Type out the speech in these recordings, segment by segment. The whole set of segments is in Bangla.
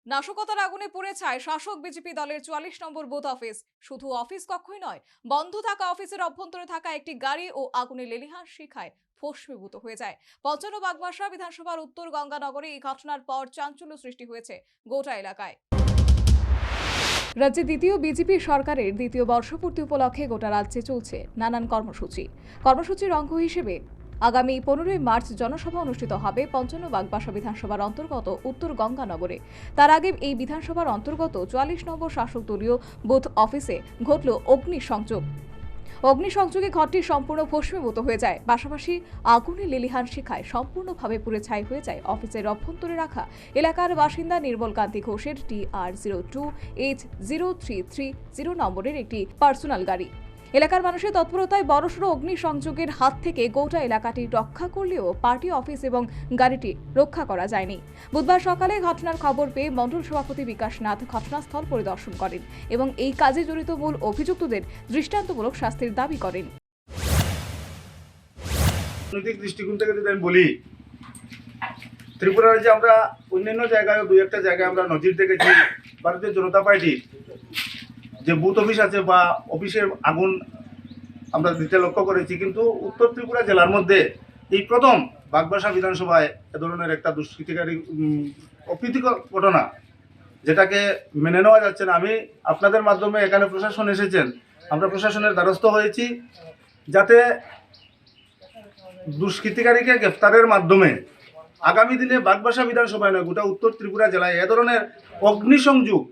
নাশকতার আগুনে পুড়ে ছাই শাসক বিজেপি দলের ৪৪ নম্বর বুথ অফিস। শুধু অফিস কক্ষই নয়, বন্ধ থাকা অফিসের অভ্যন্তরে থাকা একটি গাড়ি ও আগুনে লেলিহান শিখায় ভস্মীভূত হয়ে যায়। পঞ্চান্ন বাগবাসা বিধানসভার উত্তর গঙ্গানগরে এই ঘটনার পর চাঞ্চল্য সৃষ্টি হয়েছে গোটা এলাকায়। রাজ্যে দ্বিতীয় বিজেপি সরকারের দ্বিতীয় বর্ষপূর্তি উপলক্ষে গোটা রাজ্যে চলছে নানান কর্মসূচির অঙ্গ হিসেবে আগামী 15ই মার্চ জনসভা অনুষ্ঠিত হবে পঞ্চান্ন বাগবাসা বিধানসভার অন্তর্গত উত্তর গঙ্গানগরে। তার আগে এই বিধানসভার অন্তর্গত ৪৪ নম্বর শাসক দলীয় বুথ অফিসে ঘটল অগ্নিসংযোগে ঘরটি সম্পূর্ণ ভস্মীভূত হয়ে যায়। পাশাপাশি আগুনে লেলিহান শিখায় সম্পূর্ণভাবে পুড়ে ছাই হয়ে যায় অফিসের অভ্যন্তরে রাখা এলাকার বাসিন্দা নির্মল কান্তি ঘোষের TR02H0330 নম্বরের একটি পার্সোনাল গাড়ি। এলাকার মানুষের তৎপরতায় বড়সড় অগ্নিসংযোগের হাত থেকে গোটা এলাকাটি রক্ষা করলেও পার্টি অফিস এবং গাড়িটি রক্ষা করা যায়নি। বুধবার সকালে ঘটনার খবর পেয়ে মণ্ডল সভাপতি বিকাশ নাথ ঘটনাস্থল পরিদর্শন করেন এবং এই কাজে জড়িত মূল অভিযুক্তদের দৃষ্টান্তমূলক শাস্তির দাবি করেন। রাজনৈতিক দৃষ্টিকোণ থেকে যদি আমি বলি, ত্রিপুরার যে আমরা অন্যান্য জায়গায় দুই একটা জায়গায় আমরা নজির দেখেছি, ভারতীয় জনতা পার্টির যে বুথ অফিস আছে বা অফিসের আগুন আমরা দিতে লক্ষ্য করেছি, কিন্তু উত্তর ত্রিপুরা জেলার মধ্যে এই প্রথম বাগবাসা বিধানসভায় এ ধরনের একটা দুষ্কৃতিকারী অপ্রীতিকর ঘটনা, যেটাকে মেনে নেওয়া যাচ্ছে না। আমি আপনাদের মাধ্যমে এখানে প্রশাসন এসেছেন, আমরা প্রশাসনের দ্বারস্থ হয়েছি যাতে দুষ্কৃতিকারীকে গ্রেফতারের মাধ্যমে আগামী দিনে বাগবাসা বিধানসভায় নয়, গোটা উত্তর ত্রিপুরা জেলায় এ ধরনের অগ্নিসংযোগ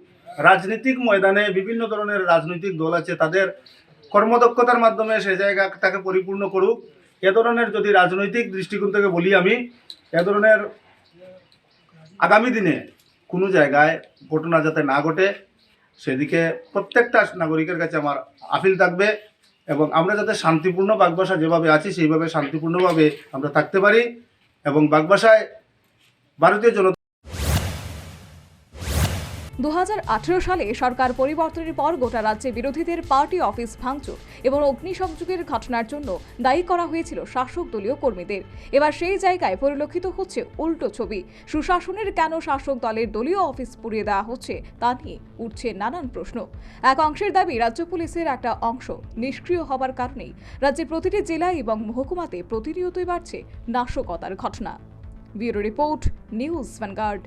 রাজনৈতিক ময়দানে বিভিন্ন ধরনের রাজনৈতিক দল আছে, তাদের কর্মদক্ষতার মাধ্যমে সে জায়গাটাকে পরিপূর্ণ করুক। এ ধরনের যদি রাজনৈতিক দৃষ্টিকোণ থেকে বলি আমি, এ ধরনের আগামী দিনে কোনো জায়গায় ঘটনা যাতে না ঘটে সেদিকে প্রত্যেকটা নাগরিকের কাছে আমার আপিল থাকবে, এবং আমরা যাতে শান্তিপূর্ণ বাগবাসা যেভাবে আছি সেইভাবে শান্তিপূর্ণভাবে আমরা থাকতে পারি। এবং বাগবাসায় ভারতীয় জনতা 2018 সালে সরকার পরিবর্তনের পর গোটা রাজ্যে বিরোধীদের পার্টি অফিস ভাঙচুর এবং অগ্নিসংযোগের ঘটনার জন্য দায়ী করা হয়েছিল শাসক দলীয় কর্মীদের। এবার সেই জায়গায় পরিলক্ষিত হচ্ছে উল্টো ছবি। সুশাসনের কেন শাসক দলের দলীয় অফিস পুড়িয়ে দেওয়া হচ্ছে তা নিয়ে উঠছে নানান প্রশ্ন। এক অংশের দাবি, রাজ্য পুলিশের একটা অংশ নিষ্ক্রিয় হবার কারণেই রাজ্যের প্রতিটি জেলায় এবং মহকুমাতে প্রতিনিয়তই বাড়ছে নাশকতার ঘটনা। Bureau report, news vanguard.